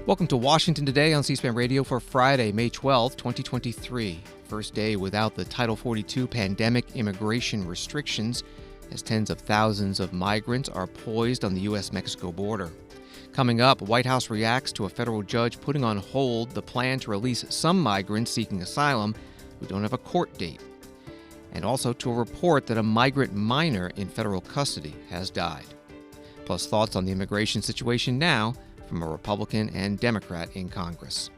Welcome to Washington Today on C-SPAN Radio for Friday, May 12, 2023. First day without the Title 42 pandemic immigration restrictions as tens of thousands of migrants are poised on the U.S. Mexico border. Coming up, White House reacts to a federal judge putting on hold the plan to release some migrants seeking asylum who don't have a court date. And also to a report that a migrant minor in federal custody has died. Plus thoughts on the immigration situation now from a Republican and Democrat in Congress.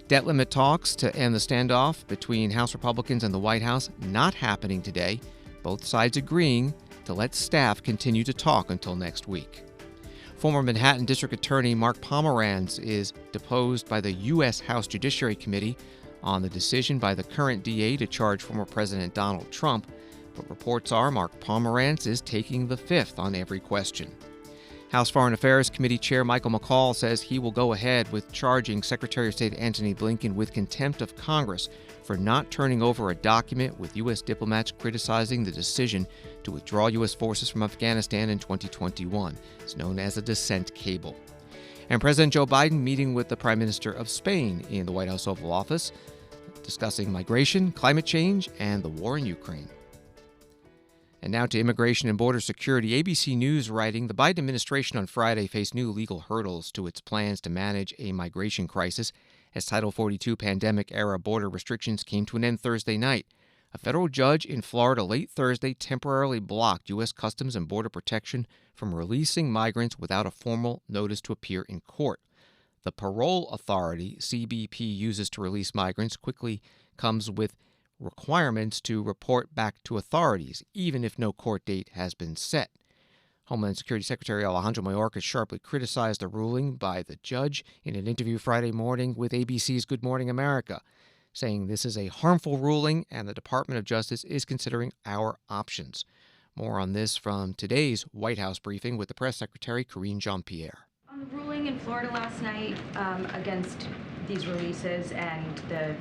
Debt limit talks to end the standoff between House Republicans and the White House not happening today, both sides agreeing to let staff continue to talk until next week. Former Manhattan District Attorney Mark Pomeranz is deposed by the U.S. House Judiciary Committee on the decision by the current DA to charge former President Donald Trump, but reports are Mark Pomeranz is taking the fifth on every question. House Foreign Affairs Committee Chair Michael McCaul says he will go ahead with charging Secretary of State Antony Blinken with contempt of Congress for not turning over a document with U.S. diplomats criticizing the decision to withdraw U.S. forces from Afghanistan in 2021. It's known as a dissent cable. And President Joe Biden meeting with the Prime Minister of Spain in the White House Oval Office, discussing migration, climate change, and the war in Ukraine. And now to immigration and border security. ABC News writing, the Biden administration on Friday faced new legal hurdles to its plans to manage a migration crisis as Title 42 pandemic-era border restrictions came to an end Thursday night. A federal judge in Florida late Thursday temporarily blocked U.S. Customs and Border Protection from releasing migrants without a formal notice to appear in court. The parole authority CBP uses to release migrants quickly comes with requirements to report back to authorities, even if no court date has been set. Homeland Security Secretary Alejandro Mayorkas sharply criticized the ruling by the judge in an interview Friday morning with ABC's Good Morning America, saying this is a harmful ruling and the Department of Justice is considering our options. More on this from today's White House briefing with the Press Secretary Karine Jean-Pierre. On the ruling in Florida last night against these releases and the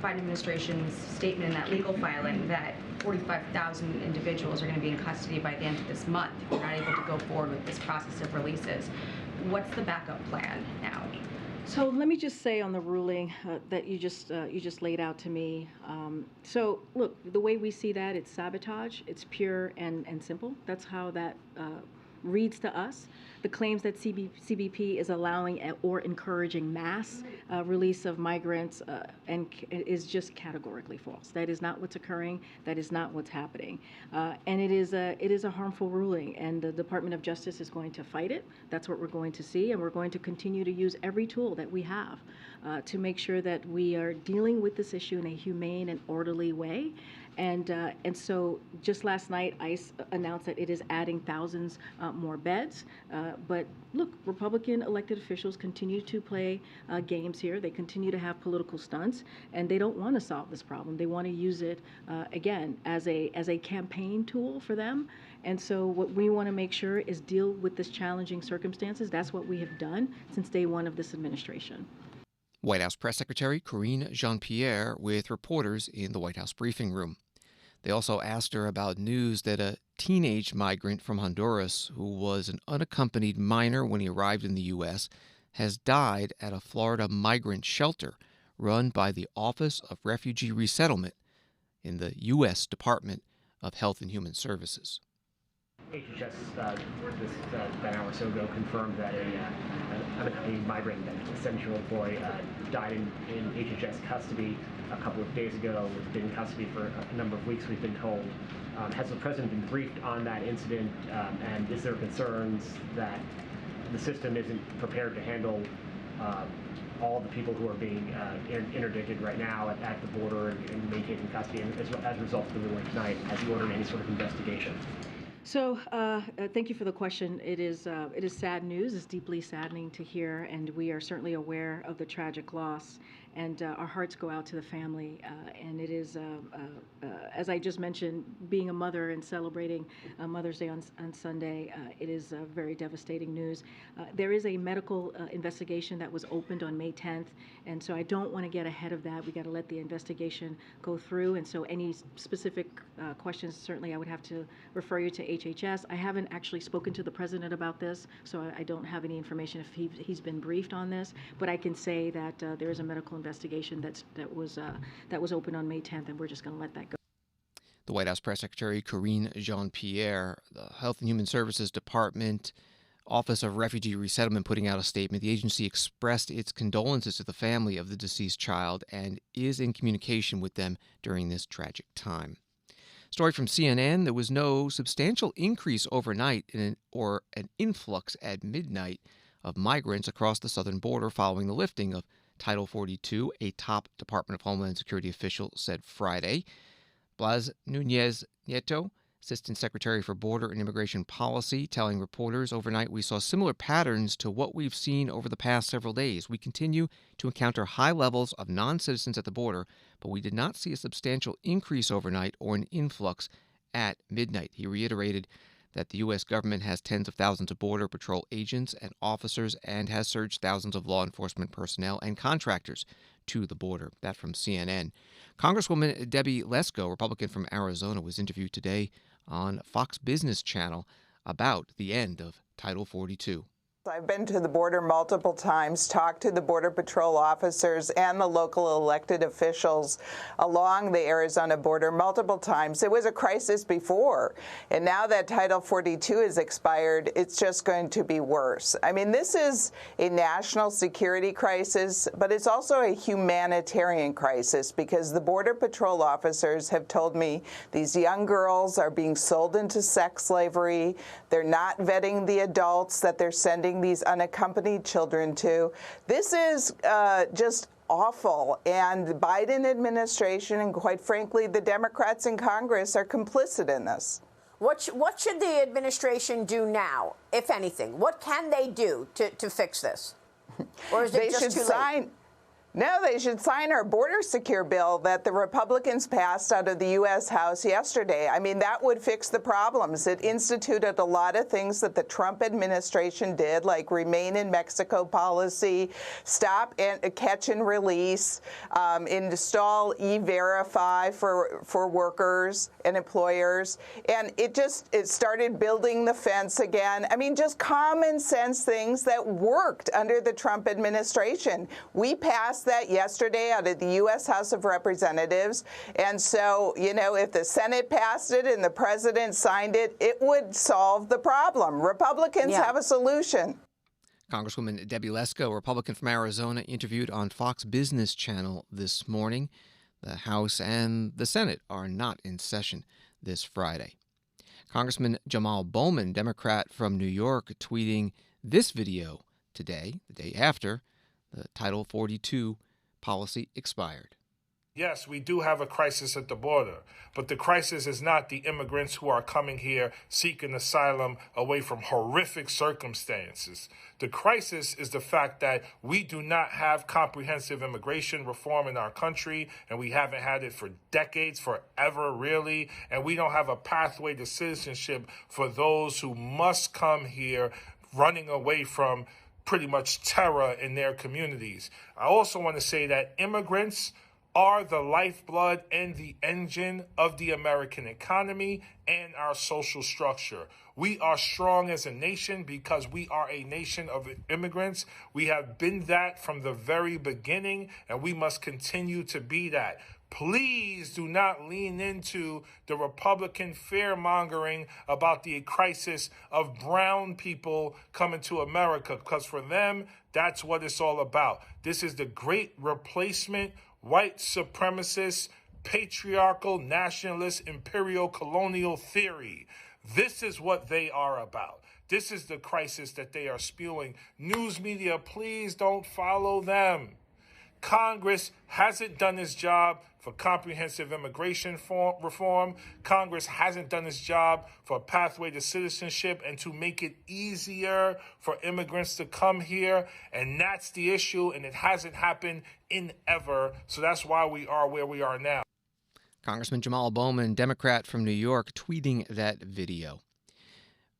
Biden administration's statement in that legal filing that 45,000 individuals are going to be in custody by the end of this month if we're not able to go forward with this process of releases. What's the backup plan now? So let me just say on the ruling that you just laid out to me. So look, the way we see that, it's sabotage. It's pure and simple. That's how that reads to us. The claims that CBP is allowing or encouraging mass release of migrants and is just categorically false. That is not what's occurring. That is not what's happening. And it is a harmful ruling, and the Department of Justice is going to fight it. That's what we're going to see, and we're going to continue to use every tool that we have to make sure that we are dealing with this issue in a humane and orderly way. And so just last night, ICE announced that it is adding thousands more beds. But look, Republican elected officials continue to play games here. They continue to have political stunts, and they don't want to solve this problem. They want to use it, again, as a campaign tool for them. And so what we want to make sure is deal with this challenging circumstances. That's what we have done since day one of this administration. White House Press Secretary Karine Jean-Pierre with reporters in the White House briefing room. They also asked her about news that a teenage migrant from Honduras who was an unaccompanied minor when he arrived in the U.S. has died at a Florida migrant shelter run by the Office of Refugee Resettlement in the U.S. Department of Health and Human Services. HHS about an hour or so ago confirmed that an unaccompanied migrant, that 7-year-old boy, died in HHS custody a couple of days ago. Has been in custody for a number of weeks, we've been told. Has the president been briefed on that incident, and is there concerns that the system isn't prepared to handle all the people who are being interdicted right now at the border and maintaining custody, and as a result of the ruling tonight, has he ordered any sort of investigation? So thank you for the question. It is sad news. It's deeply saddening to hear, and we are certainly aware of the tragic loss. and our hearts go out to the family. And it is, as I just mentioned, being a mother and celebrating Mother's Day on Sunday, it is very devastating news. There is a medical investigation that was opened on May 10th, and so I don't want to get ahead of that. We got to let the investigation go through, and so any specific questions, certainly I would have to refer you to HHS. I haven't actually spoken to the president about this, so I don't have any information if he's been briefed on this, but I can say that there is a medical investigation that was open on May 10th, and we're just going to let that go. The White House Press Secretary Karine Jean-Pierre, the Health and Human Services Department, Office of Refugee Resettlement putting out a statement. The agency expressed its condolences to the family of the deceased child and is in communication with them during this tragic time. Story from CNN, there was no substantial increase overnight or an influx at midnight of migrants across the southern border following the lifting of Title 42, a top Department of Homeland Security official said Friday. Blas Nunez Nieto, Assistant Secretary for Border and Immigration Policy, telling reporters overnight we saw similar patterns to what we've seen over the past several days. We continue to encounter high levels of non-citizens at the border, but we did not see a substantial increase overnight or an influx at midnight. He reiterated that the U.S. government has tens of thousands of Border Patrol agents and officers and has surged thousands of law enforcement personnel and contractors to the border. That from CNN. Congresswoman Debbie Lesko, Republican from Arizona, was interviewed today on Fox Business Channel about the end of Title 42. I've been to the border multiple times, talked to the Border Patrol officers and the local elected officials along the Arizona border multiple times. It was a crisis before, and now that Title 42 is expired, it's just going to be worse. I mean, this is a national security crisis, but it's also a humanitarian crisis because the Border Patrol officers have told me these young girls are being sold into sex slavery. They're not vetting the adults that they're sending these unaccompanied children to. This is just awful, and the Biden administration and, quite frankly, the Democrats in Congress are complicit in this. What should the administration do now, if anything? What can they do to fix this? Or is it just too late? No, they should sign our border secure bill that the Republicans passed out of the U.S. House yesterday. I mean, that would fix the problems. It instituted a lot of things that the Trump administration did, like remain in Mexico policy, stop and catch and release, install E-Verify for workers and employers. And it started building the fence again. I mean, just common sense things that worked under the Trump administration. We passed that yesterday out of the U.S. House of Representatives. And so, you know, if the Senate passed it and the president signed it, it would solve the problem. Republicans have a solution. Congresswoman Debbie Lesko, Republican from Arizona, interviewed on Fox Business Channel this morning. The House and the Senate are not in session this Friday. Congressman Jamal Bowman, Democrat from New York, tweeting this video today, the day after the Title 42 policy expired. Yes, we do have a crisis at the border, but the crisis is not the immigrants who are coming here seeking asylum away from horrific circumstances. The crisis is the fact that we do not have comprehensive immigration reform in our country, and we haven't had it for decades, forever, really, and we don't have a pathway to citizenship for those who must come here running away from pretty much terror in their communities. I also want to say that immigrants are the lifeblood and the engine of the American economy and our social structure. We are strong as a nation because we are a nation of immigrants. We have been that from the very beginning, and we must continue to be that. Please do not lean into the Republican fear-mongering about the crisis of brown people coming to America, because for them, that's what it's all about. This is the great replacement, white supremacist, patriarchal, nationalist, imperial, colonial theory. This is what they are about. This is the crisis that they are spewing. News media, please don't follow them. Congress hasn't done its job for comprehensive immigration reform. Congress hasn't done its job for a pathway to citizenship and to make it easier for immigrants to come here. And that's the issue, and it hasn't happened in ever. So that's why we are where we are now. Congressman Jamal Bowman, Democrat from New York, tweeting that video.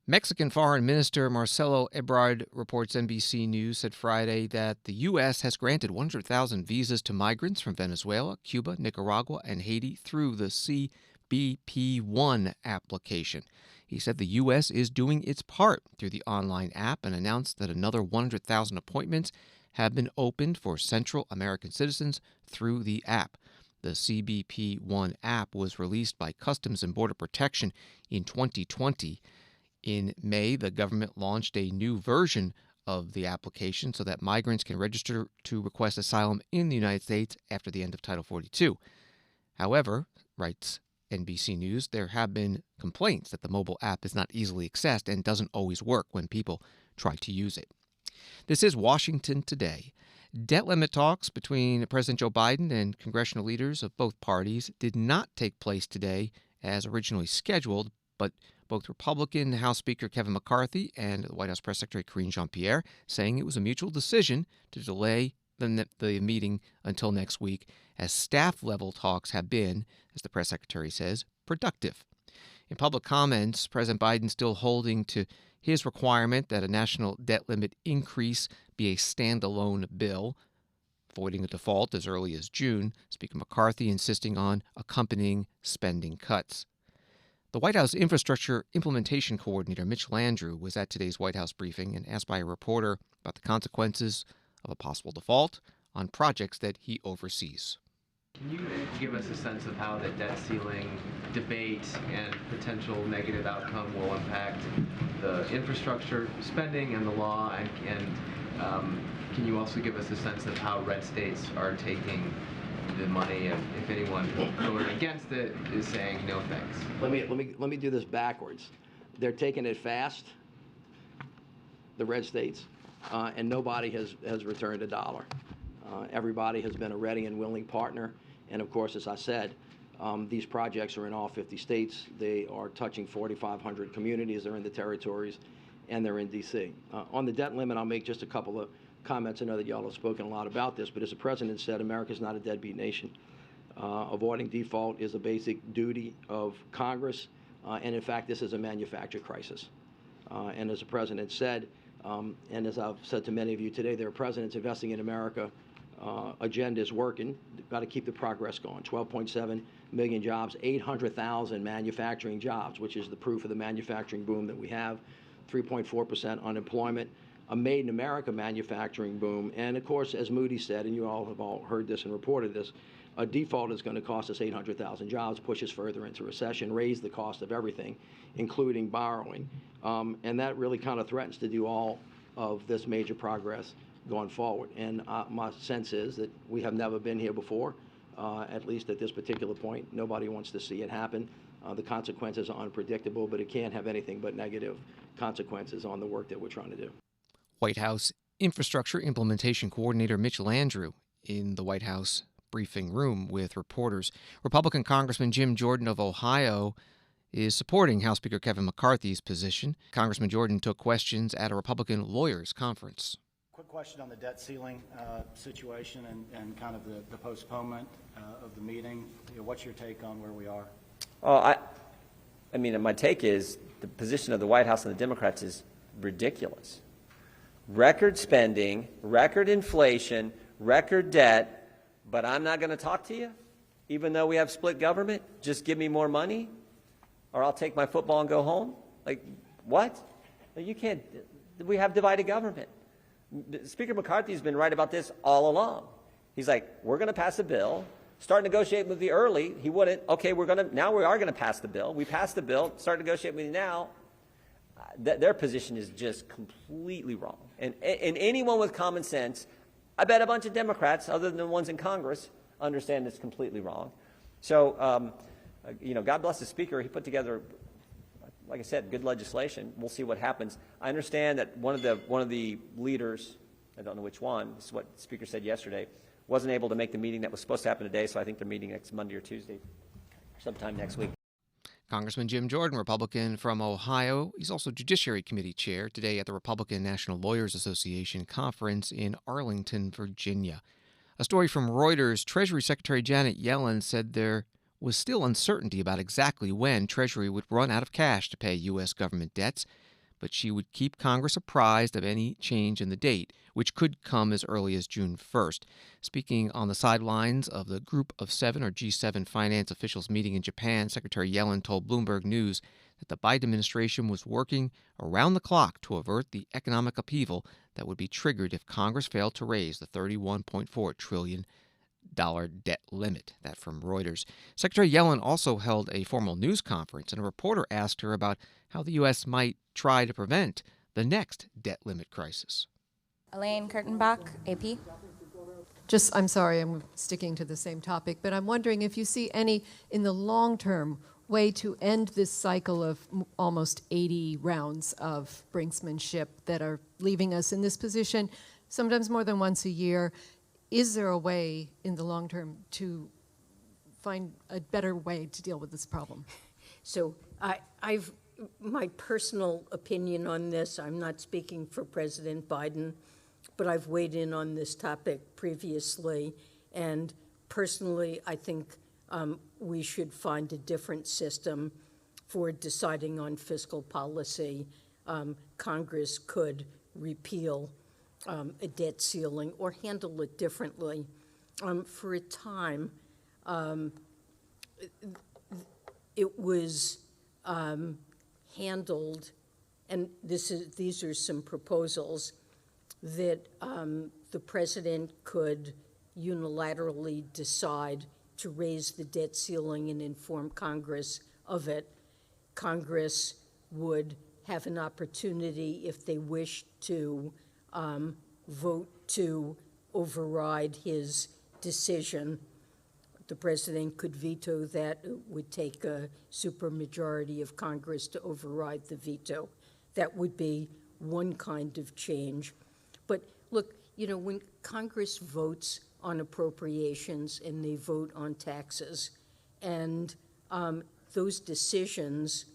Mexican Foreign Minister Marcelo Ebrard, reports NBC News, said Friday that the U.S. has granted 100,000 visas to migrants from Venezuela, Cuba, Nicaragua, and Haiti through the CBP-1 application. He said the U.S. is doing its part through the online app and announced that another 100,000 appointments have been opened for Central American citizens through the app. The CBP-1 app was released by Customs and Border Protection in 2020. In May, the government launched a new version of the application so that migrants can register to request asylum in the United States after the end of Title 42. However, writes NBC News, there have been complaints that the mobile app is not easily accessed and doesn't always work when people try to use it. This is Washington Today. Debt limit talks between President Joe Biden and congressional leaders of both parties did not take place today as originally scheduled, but both Republican House Speaker Kevin McCarthy and the White House Press Secretary Karine Jean-Pierre saying it was a mutual decision to delay the meeting until next week, as staff-level talks have been, as the press secretary says, productive. In public comments, President Biden still holding to his requirement that a national debt limit increase be a standalone bill, avoiding a default as early as June, Speaker McCarthy insisting on accompanying spending cuts. The White House Infrastructure Implementation Coordinator, Mitch Landrieu, was at today's White House briefing and asked by a reporter about the consequences of a possible default on projects that he oversees. Can you give us a sense of how the debt ceiling debate and potential negative outcome will impact the infrastructure spending and the law? And can you also give us a sense of how red states are taking the money, and if anyone voted against it is saying no thanks? Let me do this backwards. They're taking it fast, the red states, and nobody has returned a dollar. Everybody has been a ready and willing partner, and of course, as I said, these projects are in all 50 states. They are touching 4,500 communities. They're in the territories, and they're in D.C. On the debt limit, I'll make just a couple of comments. I know that y'all have spoken a lot about this, but as the president said, America's not a deadbeat nation. Avoiding default is a basic duty of Congress, and in fact, this is a manufactured crisis. And as the president said, and as I've said to many of you today, there are presidents investing in America. Agenda is working. Got to keep the progress going. 12.7 million jobs, 800,000 manufacturing jobs, which is the proof of the manufacturing boom that we have. 3.4% unemployment. A made in America manufacturing boom, and of course, as Moody said, and you all have all heard this and reported this, a default is going to cost us 800,000 jobs, push us further into recession, raise the cost of everything, including borrowing, and that really kind of threatens to do all of this major progress going forward. And my sense is that we have never been here before, at least at this particular point. Nobody wants to see it happen. The consequences are unpredictable, but it can't have anything but negative consequences on the work that we're trying to do. White House Infrastructure Implementation Coordinator Mitch Landrieu in the White House briefing room with reporters. Republican Congressman Jim Jordan of Ohio is supporting House Speaker Kevin McCarthy's position. Congressman Jordan took questions at a Republican lawyers' conference. Quick question on the debt ceiling situation and kind of the postponement of the meeting. What's your take on where we are? I mean, my take is the position of the White House and the Democrats is ridiculous. Record spending, record inflation, record debt, but I'm not going to talk to you, even though we have split government. Just give me more money, or I'll take my football and go home. Like, what? You can't. We have divided government. Speaker McCarthy has been right about this all along. He's like, we're going to pass a bill. Start negotiating with you early. He wouldn't. Okay, now we are going to pass the bill. We passed the bill. Start negotiating with you now. Their position is just completely wrong. And anyone with common sense, I bet a bunch of Democrats, other than the ones in Congress, understand it's completely wrong. So, God bless the Speaker. He put together, like I said, good legislation. We'll see what happens. I understand that one of the leaders, I don't know which one, this is what the Speaker said yesterday, wasn't able to make the meeting that was supposed to happen today, so I think they're meeting next Monday or Tuesday, sometime next week. Congressman Jim Jordan, Republican from Ohio. He's also Judiciary Committee chair today at the Republican National Lawyers Association conference in Arlington, Virginia. A story from Reuters, Treasury Secretary Janet Yellen said there was still uncertainty about exactly when Treasury would run out of cash to pay U.S. government debts, but she would keep Congress apprised of any change in the date, which could come as early as June 1st. Speaking on the sidelines of the Group of Seven, or G7, finance officials meeting in Japan, Secretary Yellen told Bloomberg News that the Biden administration was working around the clock to avert the economic upheaval that would be triggered if Congress failed to raise the $31.4 trillion debt limit. That from Reuters. Secretary Yellen also held a formal news conference, and a reporter asked her about how the U.S. might try to prevent the next debt limit crisis. Elaine Kurtenbach, AP. I'm sorry, I'm sticking to the same topic, but I'm wondering if you see any, in the long term, way to end this cycle of almost 80 rounds of brinksmanship that are leaving us in this position, sometimes more than once a year. Is there a way in the long term to find a better way to deal with this problem? So my personal opinion on this, I'm not speaking for President Biden, but I've weighed in on this topic previously, and personally I think we should find a different system for deciding on fiscal policy. Congress could repeal a debt ceiling or handle it differently. For a time, it was handled, and these are some proposals, that the president could unilaterally decide to raise the debt ceiling and inform Congress of it. Congress would have an opportunity, if they wished to, vote to override his decision. The president could veto that. It would take a supermajority of Congress to override the veto. That would be one kind of change. But look, when Congress votes on appropriations and they vote on taxes, and those decisions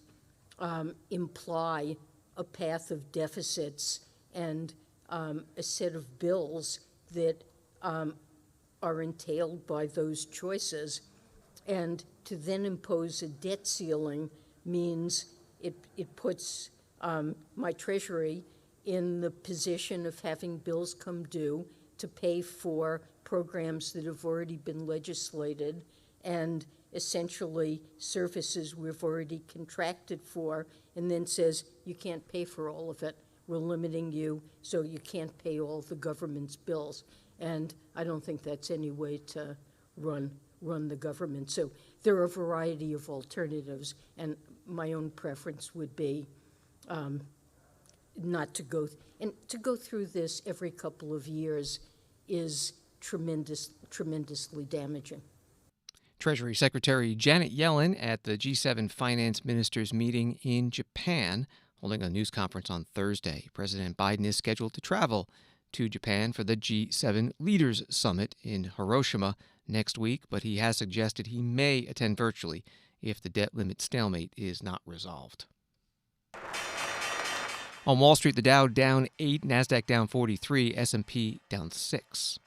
imply a path of deficits and a set of bills that are entailed by those choices. And to then impose a debt ceiling means it puts my Treasury in the position of having bills come due to pay for programs that have already been legislated and essentially services we've already contracted for, and then says, you can't pay for all of it. We're limiting you, so you can't pay all the government's bills. And I don't think that's any way to run the government. So there are a variety of alternatives, and my own preference would be not to go, and to go through this every couple of years is tremendously damaging. Treasury Secretary Janet Yellen at the G7 finance ministers meeting in Japan, holding a news conference on Thursday. President Biden is scheduled to travel to Japan for the G7 Leaders Summit in Hiroshima next week, but he has suggested he may attend virtually if the debt limit stalemate is not resolved. On Wall Street, the Dow down 8, NASDAQ down 43, S&P down 6.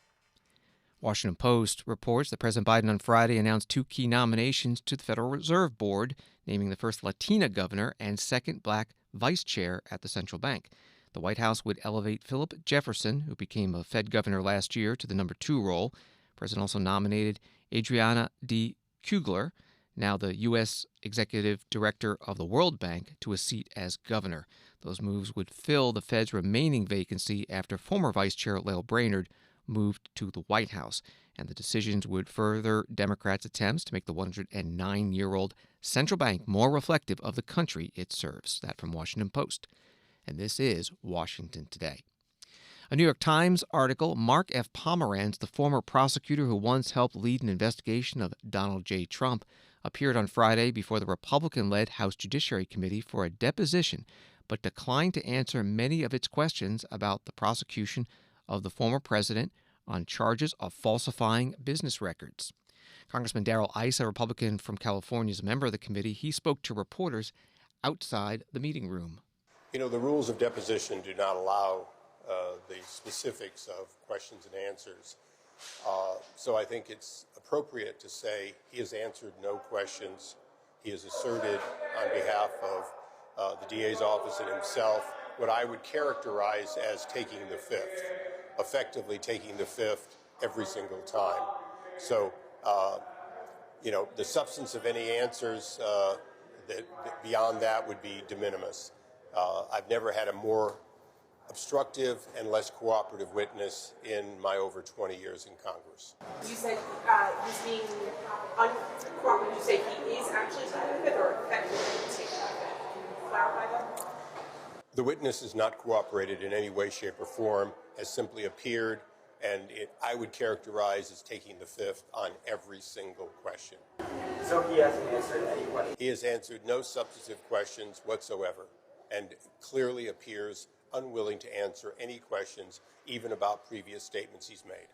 Washington Post reports that President Biden on Friday announced 2 key nominations to the Federal Reserve Board, naming the first Latina governor and second black vice chair at the central bank. The White House would elevate Philip Jefferson, who became a Fed governor last year, to the number 2 role. The president also nominated Adriana D. Kugler, now the U.S. Executive Director of the World Bank, to a seat as governor. Those moves would fill the Fed's remaining vacancy after former Vice Chair Lael Brainerd moved to the White House, and the decisions would further Democrats' attempts to make the 109-year-old central bank more reflective of the country it serves. That from Washington Post. And this is Washington Today. A New York Times article, Mark F. Pomeranz, the former prosecutor who once helped lead an investigation of Donald J. Trump, appeared on Friday before the Republican-led House Judiciary Committee for a deposition, but declined to answer many of its questions about the prosecution of the former president on charges of falsifying business records. Congressman Darrell Issa, a Republican from California, is a member of the committee. He spoke to reporters outside the meeting room. You know, the rules of deposition do not allow the specifics of questions and answers. So I think it's appropriate to say he has answered no questions. He has asserted on behalf of the DA's office and himself what I would characterize as taking the fifth, effectively taking the fifth every single time. So, you know, the substance of any answers that beyond that would be de minimis. I've never had a more obstructive and less cooperative witness in my over 20 years in Congress. You said he's being uncooperative. You say he is actually taking the fifth or effectively taking the fifth. Can you clarify that? The witness has not cooperated in any way, shape, or form, has simply appeared, and I would characterize as taking the fifth on every single question. So he hasn't answered any questions? He has answered no substantive questions whatsoever, and clearly appears unwilling to answer any questions, even about previous statements he's made.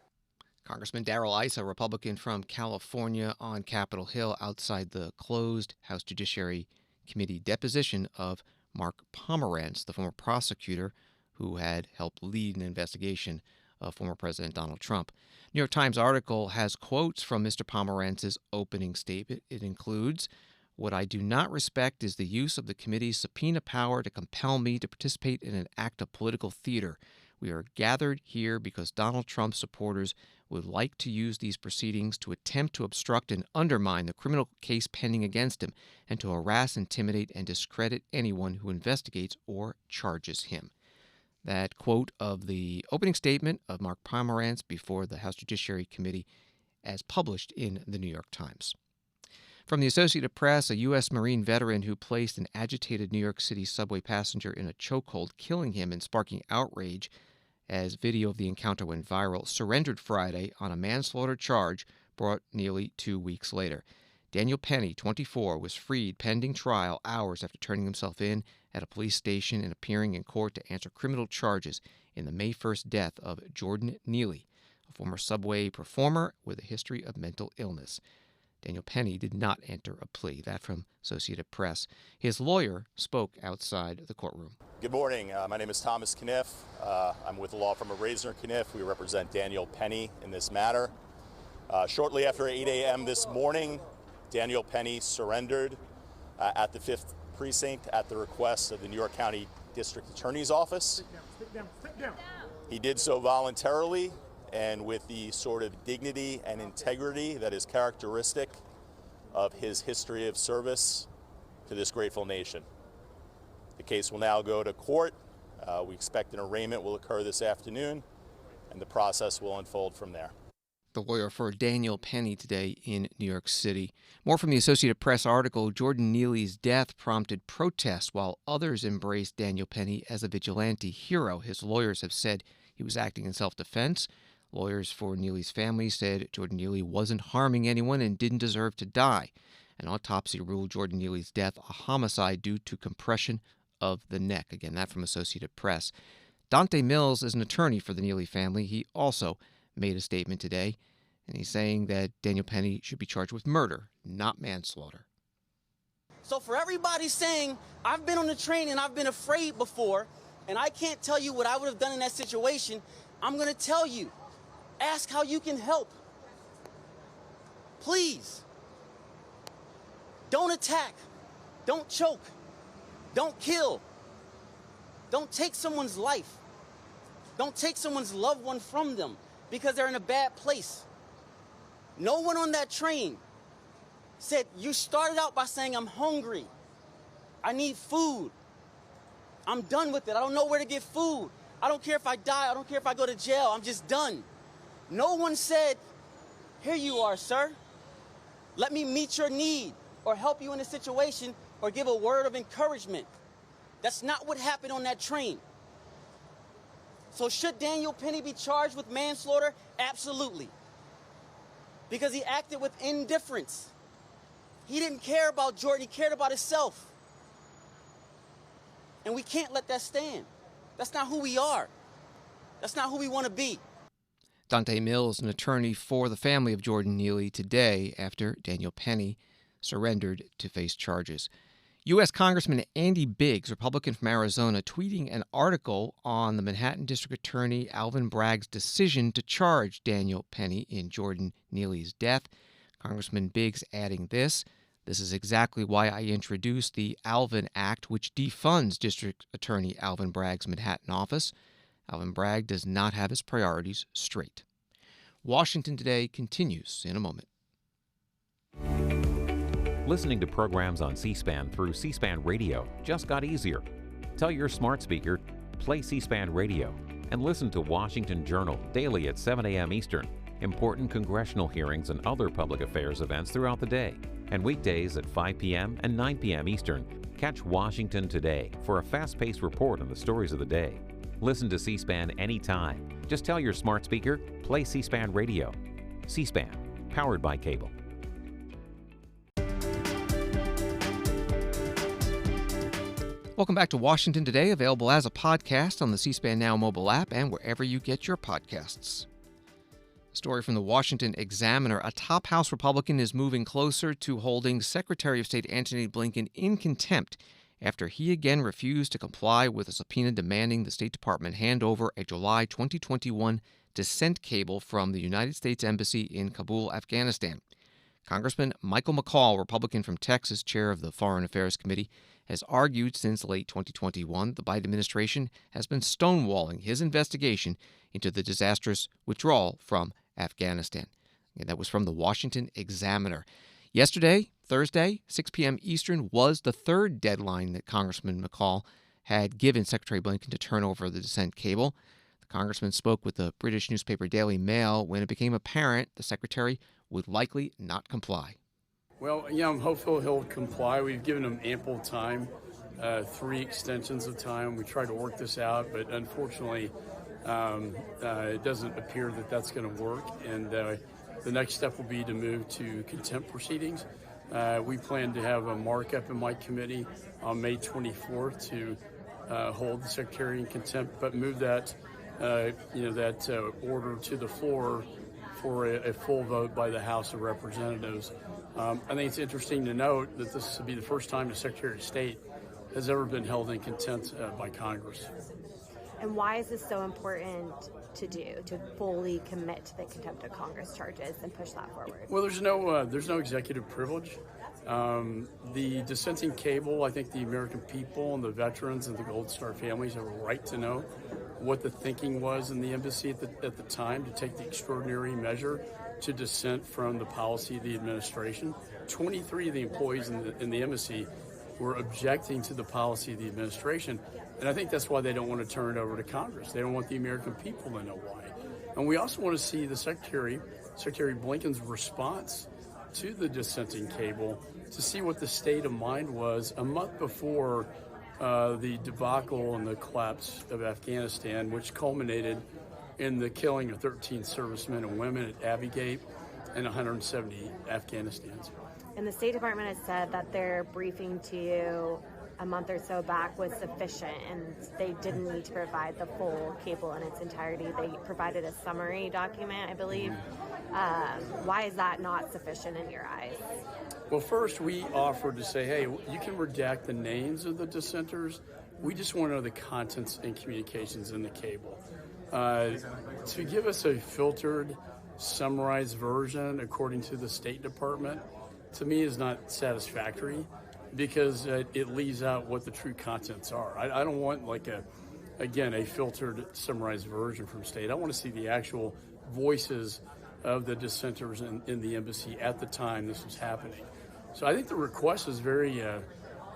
Congressman Darrell Issa, a Republican from California, on Capitol Hill outside the closed House Judiciary Committee deposition of Mark Pomeranz, the former prosecutor who had helped lead an investigation of former President Donald Trump. New York Times article has quotes from Mr. Pomeranz's opening statement. It includes, "What I do not respect is the use of the committee's subpoena power to compel me to participate in an act of political theater. We are gathered here because Donald Trump supporters would like to use these proceedings to attempt to obstruct and undermine the criminal case pending against him and to harass, intimidate, and discredit anyone who investigates or charges him." That quote of the opening statement of Mark Pomeranz before the House Judiciary Committee as published in the New York Times. From the Associated Press, a U.S. Marine veteran who placed an agitated New York City subway passenger in a chokehold, killing him and sparking outrage as video of the encounter went viral, surrendered Friday on a manslaughter charge brought nearly 2 weeks later. Daniel Penny, 24, was freed pending trial hours after turning himself in at a police station and appearing in court to answer criminal charges in the May 1st death of Jordan Neely, a former subway performer with a history of mental illness. Daniel Penny did not enter a plea. That from Associated Press. His lawyer spoke outside the courtroom. Good morning. My name is Thomas Kniff. I'm with the law firm of Razor Kniff. We represent Daniel Penny in this matter. Shortly after 8 a.m. this morning, Daniel Penny surrendered at the 5th Precinct at the request of the New York County District Attorney's Office. Sit down. He did so voluntarily and with the sort of dignity and integrity that is characteristic of his history of service to this grateful nation. The case will now go to court. We expect an arraignment will occur this afternoon, and the process will unfold from there. The lawyer for Daniel Penny today in New York City. More from the Associated Press article, Jordan Neely's death prompted protests while others embraced Daniel Penny as a vigilante hero. His lawyers have said he was acting in self-defense. Lawyers for Neely's family said Jordan Neely wasn't harming anyone and didn't deserve to die. An autopsy ruled Jordan Neely's death a homicide due to compression of the neck. Again, that from Associated Press. Dante Mills is an attorney for the Neely family. He also made a statement today, and he's saying that Daniel Penny should be charged with murder, not manslaughter. So for everybody saying, I've been on the train and I've been afraid before, and I can't tell you what I would have done in that situation, I'm going to tell you. Ask how you can help. Please. Don't attack. Don't choke. Don't kill. Don't take someone's life. Don't take someone's loved one from them because they're in a bad place. No one on that train said, you started out by saying, I'm hungry. I need food. I'm done with it. I don't know where to get food. I don't care if I die. I don't care if I go to jail. I'm just done. No one said, here you are, sir. Let me meet your need or help you in a situation or give a word of encouragement. That's not what happened on that train. So should Daniel Penny be charged with manslaughter? Absolutely. Because he acted with indifference. He didn't care about Jordan, he cared about himself. And we can't let that stand. That's not who we are. That's not who we want to be. Dante Mills, an attorney for the family of Jordan Neely, today after Daniel Penny surrendered to face charges. U.S. Congressman Andy Biggs, Republican from Arizona, tweeting an article on the Manhattan District Attorney Alvin Bragg's decision to charge Daniel Penny in Jordan Neely's death. Congressman Biggs adding this is exactly why I introduced the Alvin Act, which defunds District Attorney Alvin Bragg's Manhattan office. Alvin Bragg does not have his priorities straight. Washington Today continues in a moment. Listening to programs on C-SPAN through C-SPAN Radio just got easier. Tell your smart speaker, play C-SPAN Radio, and listen to Washington Journal daily at 7 a.m. Eastern, important congressional hearings and other public affairs events throughout the day, and weekdays at 5 p.m. and 9 p.m. Eastern. Catch Washington Today for a fast-paced report on the stories of the day. Listen to C-SPAN anytime. Just tell your smart speaker, play C-SPAN Radio. C-SPAN, powered by cable. Welcome back to Washington Today, available as a podcast on the C-SPAN Now mobile app and wherever you get your podcasts. A story from the Washington Examiner. A top House Republican is moving closer to holding Secretary of State Antony Blinken in contempt after he again refused to comply with a subpoena demanding the State Department hand over a July 2021 dissent cable from the United States Embassy in Kabul, Afghanistan. Congressman Michael McCaul, Republican from Texas, chair of the Foreign Affairs Committee, has argued since late 2021 the Biden administration has been stonewalling his investigation into the disastrous withdrawal from Afghanistan. And that was from the Washington Examiner. Yesterday, Thursday, 6 p.m. Eastern, was the third deadline that Congressman McCaul had given Secretary Blinken to turn over the dissent cable. The congressman spoke with the British newspaper Daily Mail when it became apparent the secretary would likely not comply. Well, yeah, I'm hopeful he'll comply. We've given him ample time, 3 extensions of time. We tried to work this out, but unfortunately, it doesn't appear that that's going to work. And the next step will be to move to contempt proceedings. We plan to have a markup in my committee on May 24th to hold the secretary in contempt, but move that, order to the floor for a full vote by the House of Representatives. I think it's interesting to note that this will be the first time the Secretary of State has ever been held in contempt by Congress. And why is this so important to do, to fully commit to the contempt of Congress charges and push that forward? Well, there's no executive privilege. The dissenting cable, I think the American people and the veterans and the Gold Star families have a right to know what the thinking was in the embassy at the time to take the extraordinary measure to dissent from the policy of the administration. 23 of the employees in the embassy were objecting to the policy of the administration, and I think that's why they don't want to turn it over to Congress. They don't want the American people to know why. And we also want to see the Secretary Blinken's response to the dissenting cable to see what the state of mind was a month before the debacle and the collapse of Afghanistan, which culminated in the killing of 13 servicemen and women at Abbey Gate and 170 Afghanistans. And the State Department has said that their briefing to you a month or so back was sufficient and they didn't need to provide the full cable in its entirety. They provided a summary document, I believe. Why is that not sufficient in your eyes? Well, first, we offered to say, hey, you can redact the names of the dissenters. We just want to know the contents and communications in the cable. To give us a filtered, summarized version according to the State Department, to me is not satisfactory because it leaves out what the true contents are. I don't want a filtered, summarized version from state. I want to see the actual voices of the dissenters in the embassy at the time this was happening. So I think the request is very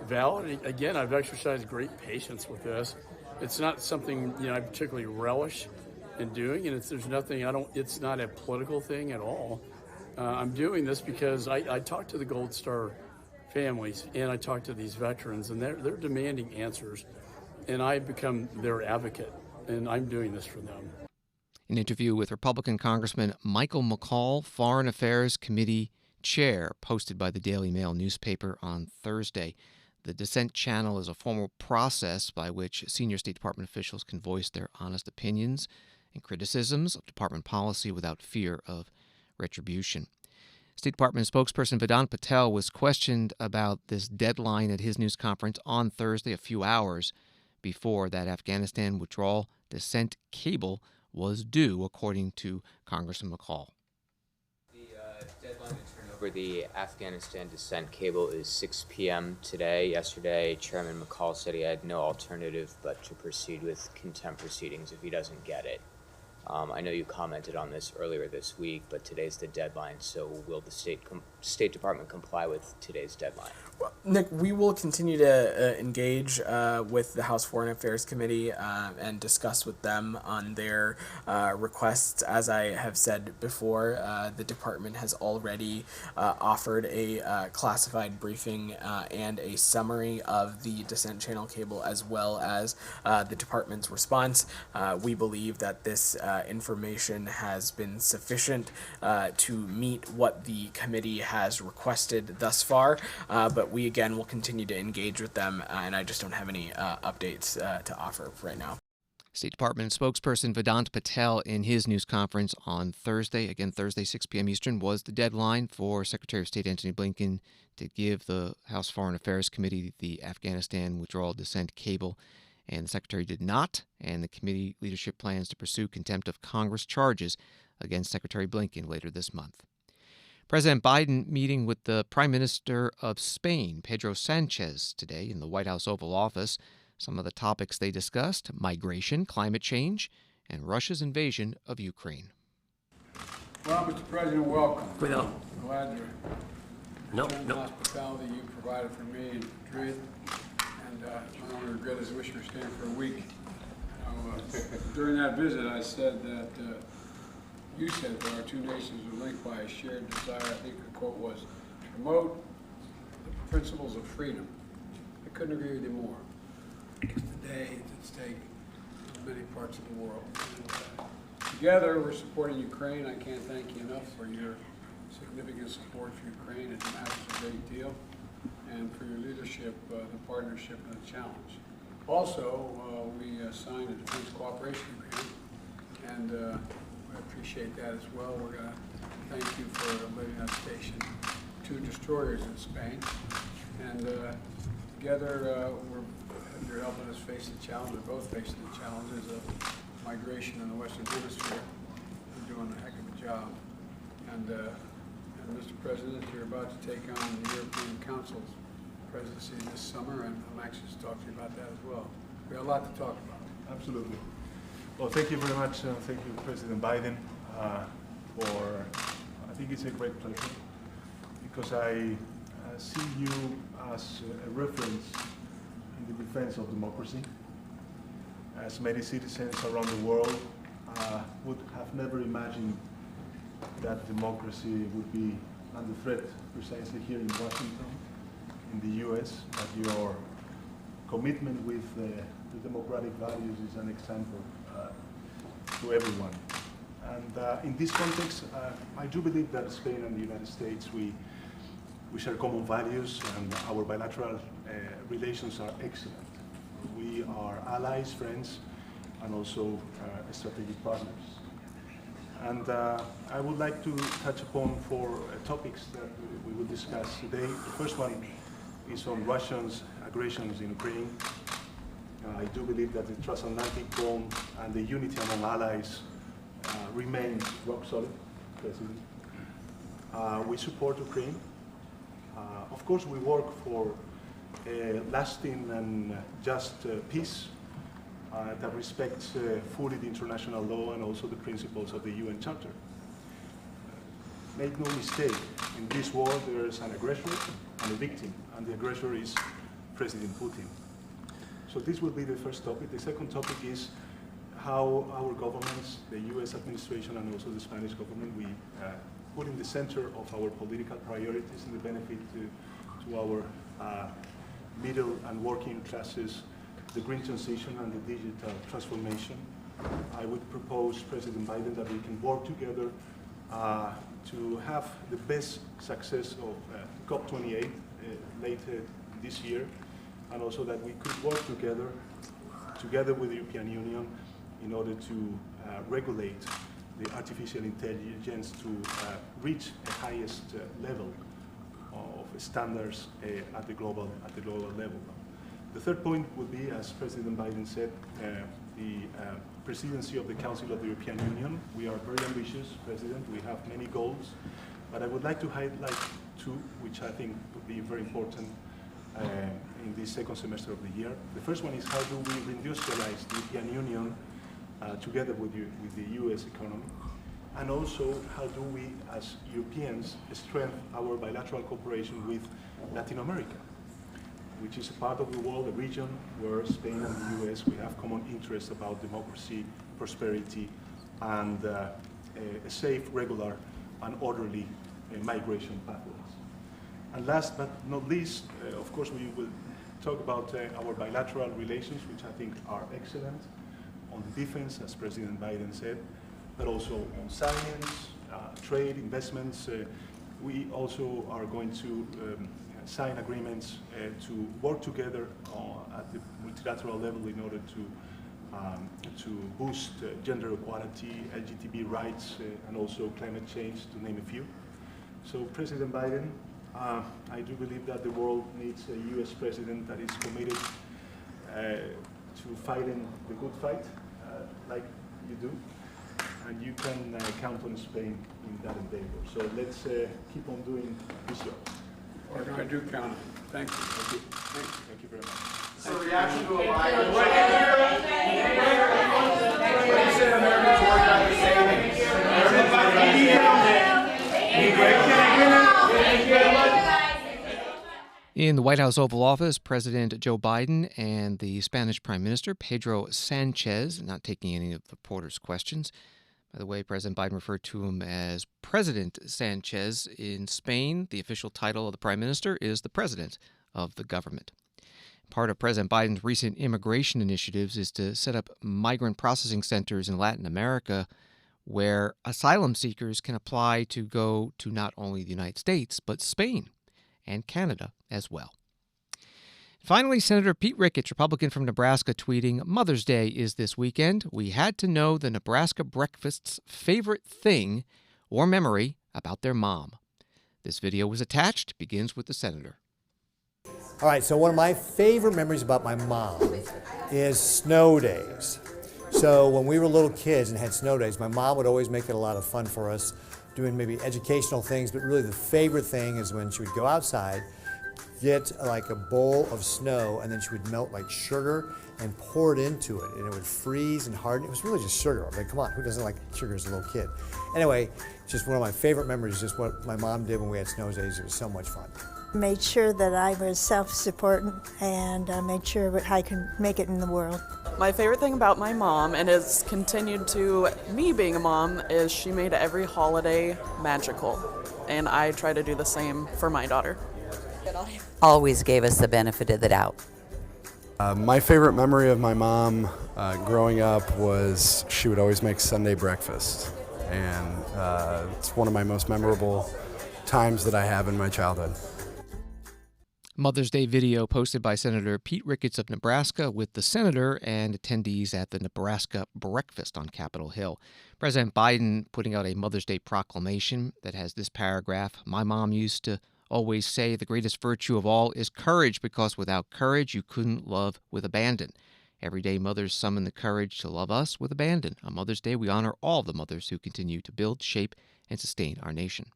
valid. Again, I've exercised great patience with this. It's not something I particularly relish in doing, and it's not a political thing at all. I'm doing this because I talked to the Gold Star families and I talked to these veterans, and they're demanding answers, and I become their advocate, and I'm doing this for them. An interview with Republican Congressman Michael McCaul, Foreign Affairs Committee chair, posted by the Daily Mail newspaper on Thursday. The dissent channel is a formal process by which senior State Department officials can voice their honest opinions and criticisms of department policy without fear of retribution. State Department spokesperson Vedant Patel was questioned about this deadline at his news conference on Thursday, a few hours before that Afghanistan withdrawal dissent cable was due, according to Congressman McCall. The deadline to turn over the Afghanistan dissent cable is 6 p.m. today. Yesterday, Chairman McCall said he had no alternative but to proceed with contempt proceedings if he doesn't get it. I know you commented on this earlier this week, but today's the deadline, so will the State Department comply with today's deadline? Well, Nick, we will continue to engage with the House Foreign Affairs Committee and discuss with them on their requests. As I have said before, the department has already offered a classified briefing and a summary of the dissent channel cable, as well as the department's response. We believe that this information has been sufficient to meet what the committee has requested thus far, but we again will continue to engage with them, and I just don't have any updates to offer right now. State Department spokesperson Vedant Patel in his news conference on Thursday, again Thursday 6 p.m. Eastern, was the deadline for Secretary of State Antony Blinken to give the House Foreign Affairs Committee the Afghanistan withdrawal dissent cable, and the Secretary did not, and the committee leadership plans to pursue contempt of Congress charges against Secretary Blinken later this month. President Biden meeting with the Prime Minister of Spain, Pedro Sanchez, today in the White House Oval Office. Some of the topics they discussed: migration, climate change, and Russia's invasion of Ukraine. Well, Mr. President, welcome. Well, I'm glad you're the hospitality you provided for me in Madrid. And my only regret is I wish you were staying for a week. During that visit, I said that you said that our two nations are linked by a shared desire, I think the quote was, to promote the principles of freedom. I couldn't agree with you more. Today, it's at stake in many parts of the world. And, together, we're supporting Ukraine. I can't thank you enough for your significant support for Ukraine. It matters a great deal. And for your leadership, the partnership, and the challenge. Also, we signed a defense cooperation agreement, and I appreciate that as well. We're going to thank you for letting us station 2 destroyers in Spain. And together, you're helping us face the challenge. We're both facing the challenges of migration in the Western Hemisphere. You're doing a heck of a job. And Mr. President, you're about to take on the European Council's presidency this summer, and I'm anxious to talk to you about that as well. We have a lot to talk about. Absolutely. Well, thank you very much. Thank you, President Biden, for, I think it's a great pleasure, because I see you as a reference in the defense of democracy. As many citizens around the world would have never imagined that democracy would be under threat precisely here in Washington, in the U.S., but your commitment with the democratic values is an example to everyone. And in this context, I do believe that Spain and the United States, we share common values, and our bilateral relations are excellent. We are allies, friends, and also strategic partners. And I would like to touch upon 4 topics that we will discuss today. The first one is on Russia's aggressions in Ukraine. I do believe that the transatlantic bond and the unity among allies remains rock solid, President. We support Ukraine. Of course, we work for a lasting and just peace that respects fully the international law and also the principles of the UN Charter. Make no mistake, in this war there is an aggressor and a victim, and the aggressor is President Putin. So this will be the first topic. The second topic is how our governments, the US administration and also the Spanish government, we put in the center of our political priorities and the benefit to our middle and working classes, the green transition and the digital transformation. I would propose, President Biden, that we can work together to have the best success of COP28 later this year, and also that we could work together with the European Union in order to regulate the artificial intelligence to reach the highest level of standards at the global level. The third point would be, as President Biden said, the presidency of the Council of the European Union. We are very ambitious, President. We have many goals, but I would like to highlight two, which I think would be very important in this second semester of the year. The first one is how do we reindustrialize the European Union together with the U.S. economy, and also how do we, as Europeans, strengthen our bilateral cooperation with Latin America, which is a part of the world, a region where Spain and the U.S. we have common interests about democracy, prosperity, and a safe, regular, and orderly migration pathways. And last but not least, of course, we will talk about our bilateral relations, which I think are excellent, on defense, as President Biden said, but also on science, trade, investments. We also are going to sign agreements to work together at the multilateral level in order to boost gender equality, LGTB rights, and also climate change, to name a few. So President Biden, I do believe that the world needs a U.S. president that is committed to fighting the good fight, like you do, and you can count on Spain in that endeavor. So let's keep on doing this job. I do count on it. Thank you. Thank you. Thank you very much. So reaction to a lie. What do you say Americans work out the In the White House Oval Office, President Joe Biden and the Spanish Prime Minister Pedro Sanchez, not taking any of the reporters' questions. By the way, President Biden referred to him as President Sanchez. In Spain, the official title of the Prime Minister is the President of the government. Part of President Biden's recent immigration initiatives is to set up migrant processing centers in Latin America where asylum seekers can apply to go to not only the United States, but Spain and Canada as well. Finally, Senator Pete Ricketts, Republican from Nebraska, tweeting, "Mother's Day is this weekend. We had to know the Nebraska breakfast's favorite thing or memory about their mom." This video was attached, begins with the senator. All right, so one of my favorite memories about my mom is snow days. So when we were little kids and had snow days, my mom would always make it a lot of fun for us, doing maybe educational things, but really the favorite thing is when she would go outside, get like a bowl of snow, and then she would melt like sugar and pour it into it, and it would freeze and harden. It was really just sugar. I mean, come on, who doesn't like sugar as a little kid? Anyway, just one of my favorite memories, just what my mom did when we had snow days. It was so much fun. Made sure that I was self-supporting and made sure I could make it in the world. My favorite thing about my mom, and has continued to me being a mom, is she made every holiday magical. And I try to do the same for my daughter. Always gave us the benefit of the doubt. My favorite memory of my mom growing up was she would always make Sunday breakfast. And it's one of my most memorable times that I have in my childhood. Mother's Day video posted by Senator Pete Ricketts of Nebraska with the senator and attendees at the Nebraska breakfast on Capitol Hill. President Biden putting out a Mother's Day proclamation that has this paragraph: "My mom used to always say the greatest virtue of all is courage, because without courage you couldn't love with abandon. Every day mothers summon the courage to love us with abandon. On Mother's Day we honor all the mothers who continue to build, shape, and sustain our nation."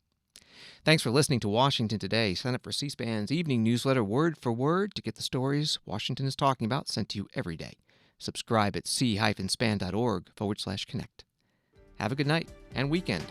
Thanks for listening to Washington Today. Sign up for C-SPAN's evening newsletter word for word to get the stories Washington is talking about sent to you every day. Subscribe at c-span.org/connect. Have a good night and weekend.